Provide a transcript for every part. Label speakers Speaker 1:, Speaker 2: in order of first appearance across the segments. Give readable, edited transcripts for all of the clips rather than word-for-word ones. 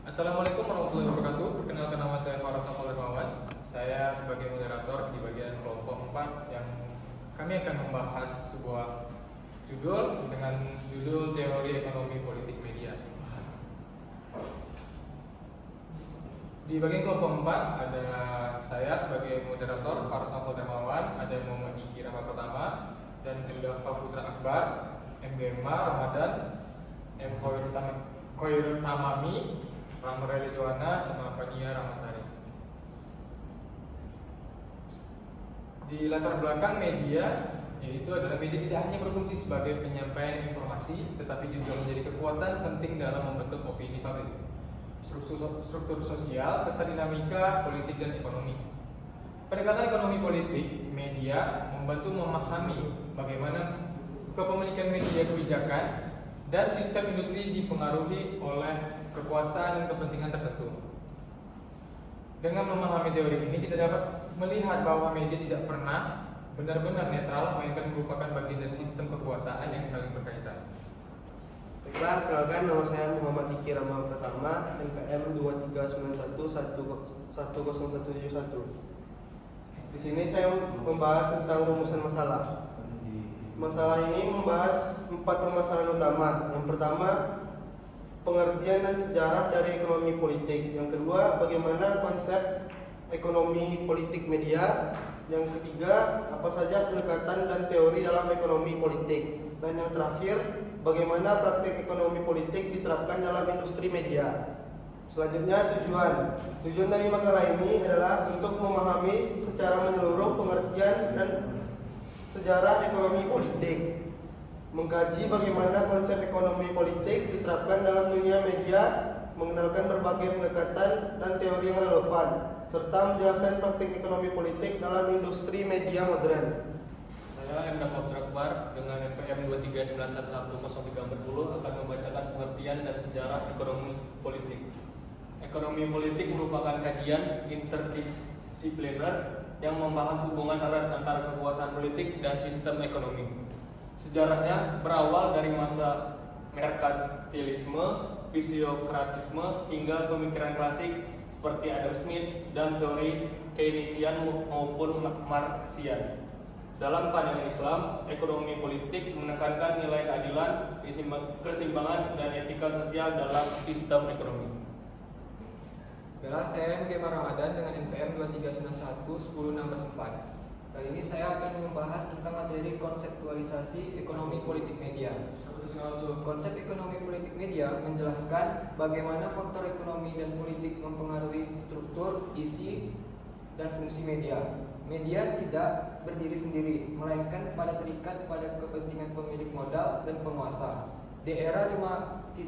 Speaker 1: Assalamualaikum warahmatullahi wabarakatuh. Perkenalkan, nama saya Faras Nafal Dermawan. Saya sebagai moderator di bagian kelompok 4 yang kami akan membahas sebuah judul dengan judul Teori Ekonomi Politik Media. Di bagian kelompok 4 ada saya sebagai moderator Faras Nafal Dermawan, ada Muhammad Diki Rama Pertama dan Dafa Putra Akbar, M. Gema Ramadan, M. Khairul Tamami, Ramreli Joana, sama Fania Ramasari. Di latar belakang media, yaitu adalah media tidak hanya berfungsi sebagai penyampaian informasi, tetapi juga menjadi kekuatan penting dalam membentuk opini publik, struktur sosial, serta dinamika politik dan ekonomi. Pendekatan ekonomi politik media membantu memahami bagaimana kepemilikan media kebijakan dan sistem industri dipengaruhi oleh kekuasaan dan kepentingan tertentu. Dengan memahami teori ini, kita dapat melihat bahwa media tidak pernah benar-benar netral, melainkan merupakan bagian dari sistem kekuasaan yang saling berkaitan.
Speaker 2: Baiklah, perkenalkan, nama saya Muhammad Diki Rama Pertama, NPM 2391110171. Di sini saya membahas tentang rumusan masalah. Masalah ini membahas 4 permasalahan utama. Yang pertama, pengertian dan sejarah dari ekonomi politik. Yang kedua, bagaimana konsep ekonomi politik media. Yang ketiga, apa saja pendekatan dan teori dalam ekonomi politik. Dan yang terakhir, bagaimana praktik ekonomi politik diterapkan dalam industri media. Selanjutnya, tujuan dari makalah ini adalah untuk memahami secara menyeluruh pengertian dan sejarah ekonomi politik, mengkaji bagaimana konsep ekonomi politik diterapkan dalam dunia media, mengenalkan berbagai pendekatan dan teori yang relevan, serta menjelaskan praktik ekonomi politik dalam industri media modern.
Speaker 1: Saya M. Dafa Akbar dengan NPM 23911030 akan membacakan pengertian dan sejarah ekonomi politik. Ekonomi politik merupakan kajian interdisipliner yang membahas hubungan erat antara kekuasaan politik dan sistem ekonomi. Sejarahnya berawal dari masa merkantilisme, fisiokratisme, hingga pemikiran klasik seperti Adam Smith dan teori Keynesian maupun Marxian. Dalam pandangan Islam, ekonomi politik menekankan nilai keadilan, keseimbangan, dan etika sosial dalam sistem ekonomi.
Speaker 3: Baiklah, saya M. Gema Ramadan dengan NPM 23911016. Kali ini saya akan membahas tentang materi konseptualisasi ekonomi politik media. Konsep ekonomi politik media menjelaskan bagaimana faktor ekonomi dan politik mempengaruhi struktur, isi, dan fungsi media. Media tidak berdiri sendiri, melainkan terikat pada kepentingan pemilik modal dan penguasa. Di era 5.0,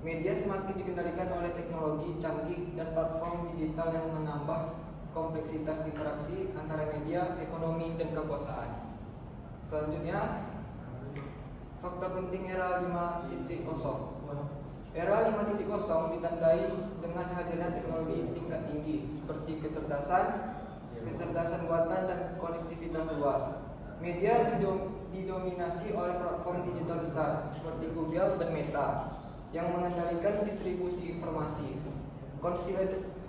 Speaker 3: media semakin dikendalikan oleh teknologi canggih dan platform digital yang menambah kompleksitas interaksi antara media, ekonomi, dan kekuasaan. Selanjutnya, faktor penting era 5.0. Era 5.0 ditandai dengan hadirnya teknologi tingkat tinggi seperti kecerdasan buatan, dan konektivitas luas. Media didominasi oleh platform digital besar seperti Google dan Meta yang mengendalikan distribusi informasi,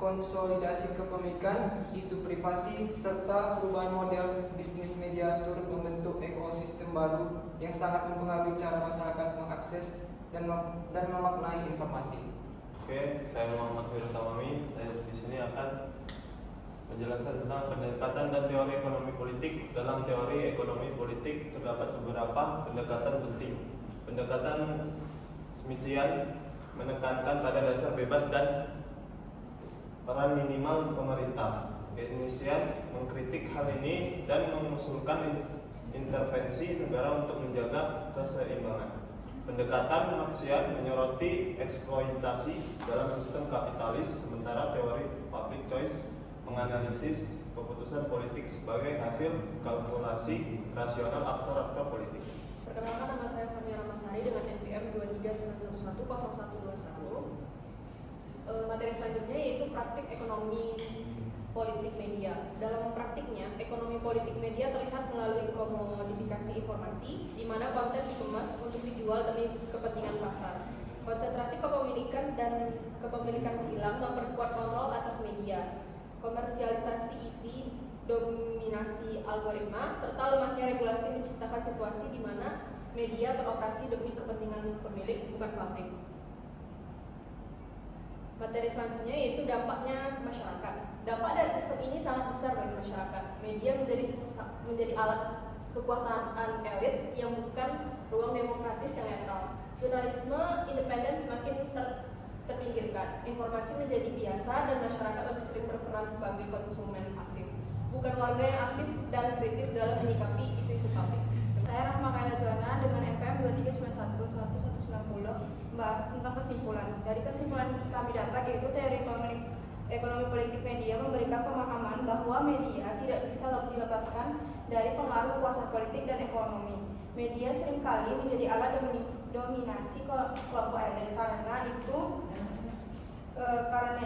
Speaker 3: konsolidasi kepemilikan, isu privasi, serta perubahan model bisnis media turut membentuk ekosistem baru yang sangat mempengaruhi cara masyarakat mengakses dan memaknai informasi.
Speaker 4: Oke, saya Muhammad Khairul Tamami. Saya di sini akan menjelaskan tentang pendekatan dan teori ekonomi politik. Dalam teori ekonomi politik terdapat beberapa pendekatan penting. Pendekatan Smithian menekankan pada dasar bebas dan peran minimal pemerintah. Keynesian mengkritik hal ini dan mengusulkan intervensi negara untuk menjaga keseimbangan. Pendekatan Marxian menyoroti eksploitasi dalam sistem kapitalis, sementara teori public choice menganalisis keputusan politik sebagai hasil kalkulasi rasional aktor-aktor politik.
Speaker 5: Perkenalkan, nama saya Fania Ramasari dengan NPM 2391110121. Materi selanjutnya yaitu praktik ekonomi politik media. Dalam praktiknya, ekonomi politik media terlihat melalui komodifikasi informasi, di mana konten dikemas untuk dijual demi kepentingan pasar. konsentrasi kepemilikan dan kepemilikan silang memperkuat kontrol atas media, komersialisasi isi, dominasi algoritma, serta lemahnya regulasi menciptakan situasi di mana media beroperasi demi kepentingan pemilik, bukan pabrik. Materi selanjutnya yaitu dampaknya ke masyarakat. Dampak dari sistem ini sangat besar bagi masyarakat. Media menjadi alat kekuasaan elit yang bukan ruang demokratis yang netral. Jurnalisme independen semakin terpinggirkan. Informasi menjadi biasa dan masyarakat lebih sering berperan sebagai konsumen pasif, bukan warga yang aktif dan kritis dalam menyikapi isu-isu publik.
Speaker 6: Saya Rahma Kaila Juwana dengan NPM 2391-1190 membahas tentang kesimpulan. Dari kesimpulan kami dapat yaitu teori ekonomi politik media memberikan pemahaman bahwa media tidak bisa dilepaskan dari pengaruh kuasa politik dan ekonomi. Media seringkali menjadi alat dominasi kelompok elit. Karena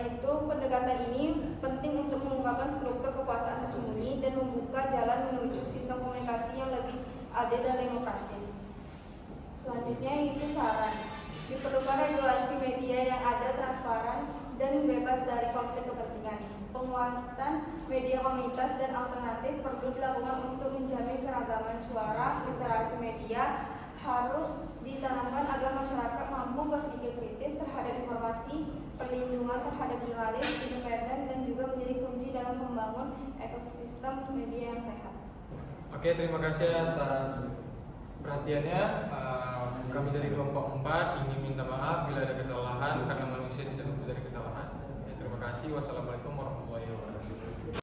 Speaker 6: itu pendekatan ini penting untuk mengungkapkan struktur kekuasaan tersembunyi dan membuka jalan menuju sistem komunikasi yang lebih adil dan demokratis. Selanjutnya itu saran. Diperlukan regulasi media yang adil, transparan, dan bebas dari konflik kepentingan. Penguatan media komunitas dan alternatif perlu dilakukan untuk menjamin keragaman suara. Literasi media harus ditanamkan agar masyarakat mampu berpikir kritis terhadap informasi, perlindungan terhadap jurnalis independen, dan juga menjadi kunci dalam membangun ekosistem media yang sehat.
Speaker 1: Oke, terima kasih atas perhatiannya. Kami dari kelompok 4 ingin minta maaf bila ada kesalahan karena manusia tidak luput dari kesalahan. Terima kasih. Wassalamualaikum warahmatullahi wabarakatuh.